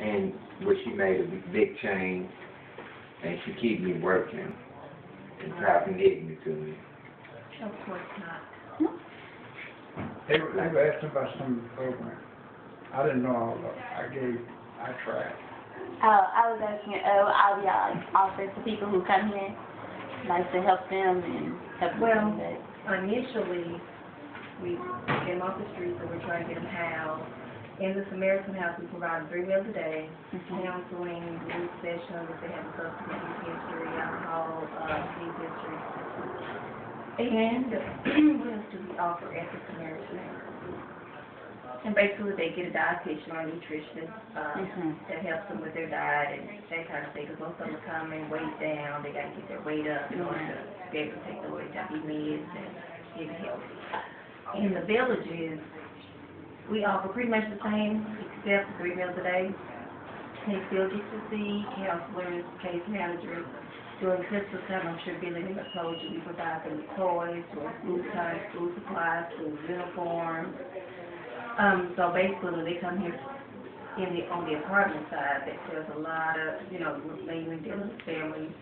and but she made a big change, and she keep me working and propagating it to me. Of course not. They were asking about some of the program. I didn't know all of it. I tried. I was asking, I'll be offering to people who come here, like to help them and help Well, them. initially, we get them off the street, so we're trying to get them housed. In the Samaritan House, we provide 3 meals a day, counseling, group sessions, if they have a substance use history, alcohol, disease history. And what else do we offer at the Samaritan House? And basically, they get a dietitian or a nutritionist that helps them with their diet and that kind of thing. Because most of them are coming weight down, they got to get their weight up in order to be able to take the weight down, eat meds, and get healthy. In the villages, we offer pretty much the same, except 3 meals a day. They still get to see counselors, case managers. During Christmas time, I'm sure Billy has told you, we provide them with toys, or food time, food supplies, food uniforms. So basically, when they come here on the apartment side, there's a lot of, mainly dealing with families,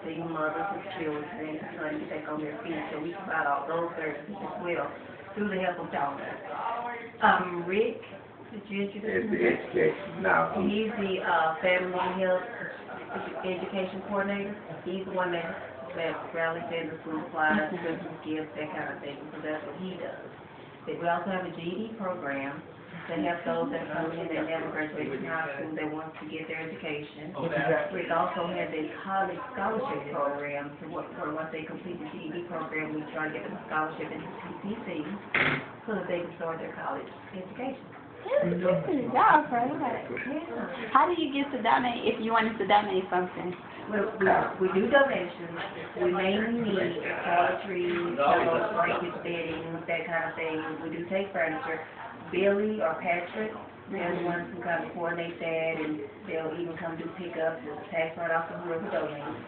single mothers with children, trying to get back on their feet. So we provide all those services as well through the help of donors. Rick, did you introduce him? Education. No. He's the family health education coordinator. He's the one that rallies in the food supplies, Christmas gifts, that kind of thing. So that's what he does. We also have a GED program that helps those that come in that never graduated from high school that want to get their education. We also have a college scholarship program, so once they complete the GED program, we try to get them a scholarship into PCC so that they can start their college education. Y'all afraid of it. How do you get to donate if you wanted to donate something? Well, we do donations. We mainly need toiletries, pillows, blankets, bedding, that kind of thing. We do take furniture. Billy or Patrick, they're the ones who kind of coordinate that, and they'll even come do pickups with the tax write-off for whoever donates.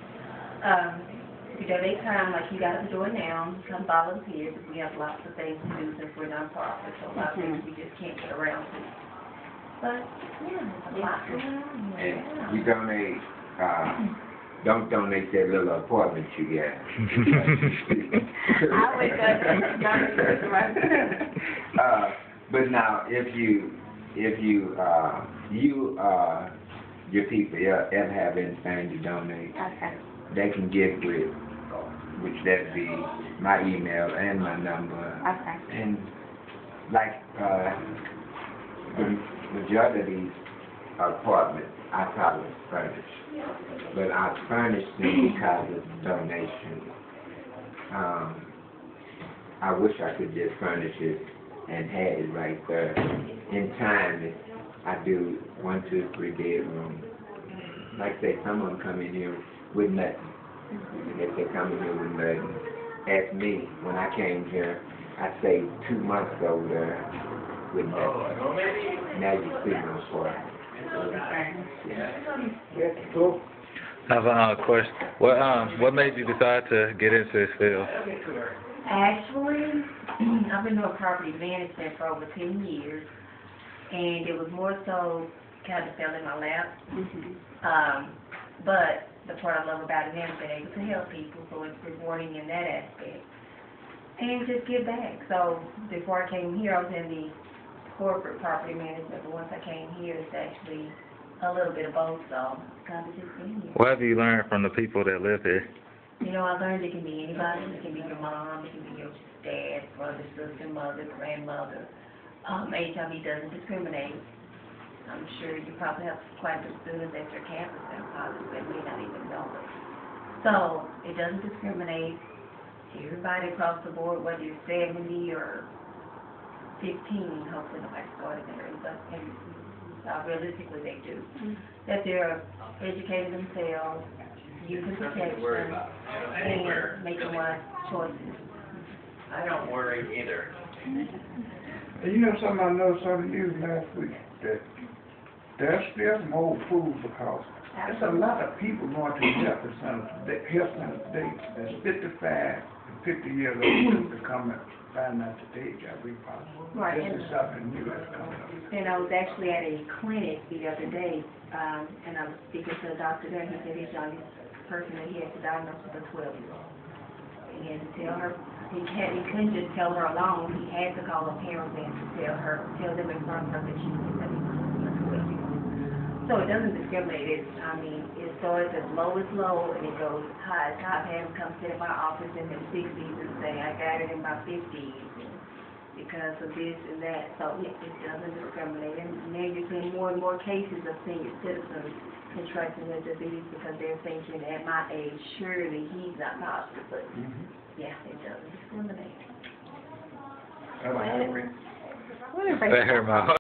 If you donate time, like you guys are doing now, come volunteer, because we have lots of things to do since we're non-profit, so a lot of things we just can't get around to. But, yeah, there's a lot going on here. And we donate, don't donate that little apartment you got. I would donate. But now, if your people ever have anything to donate, they can get which that'd be my email and my number. And like the majority of these apartments, I probably furnish, but I furnish them because of donations. I wish I could just furnish it and had it right there. In time, I do 1, 2, 3 bedrooms. Like I say, some of them come in here with nothing. And if they come in here with nothing, ask me, when I came here, I stayed 2 months over there with nothing. Now you see my apartment. That's cool. I have a question. What made you decide to get into this field? Actually, I've been doing property management for over 10 years, and it was more so kind of fell in my lap. But the part I love about it is being able to help people, so it's rewarding in that aspect. And just give back. So before I came here, I was in the corporate property management, but once I came here, it's actually a little bit of both, so kind of just been here. What have you learned from the people that live here? I learned it can be anybody. It can be your mom, it can be your dad, brother, sister, mother, grandmother. HIV doesn't discriminate. I'm sure you probably have quite a few students at your campus that are positive that may not even know it. So it doesn't discriminate. Everybody across the board, whether you're 70 or 15, hopefully nobody started there, but realistically they do. That they're educating themselves, using protection, and making wise choices. I don't worry either. And something I noticed on the news last week, that there's still some old fools because there's a lot of people going to the health center today that's 55 and 50 years old to come find out today, it gotta be possible. Right, This and- is something new that's coming up. And I was actually at a clinic the other day, and I was speaking to the doctor there, and he said his youngest person that he had to diagnose was a 12-year-old. He had to tell her, he couldn't just tell her alone, he had to call her parents in to tell them in front of her that she was a 12-year-old. So it doesn't discriminate, it starts as low as low, and it goes high as high. I've had them come sit in my office in their 60s and say, I got it in my 50s. Because of this and that, so it doesn't discriminate. And now you're seeing more and more cases of senior citizens contracting the disease because they're thinking, at my age, surely he's not positive, but yeah, it doesn't discriminate. That's how we What if Fair amount.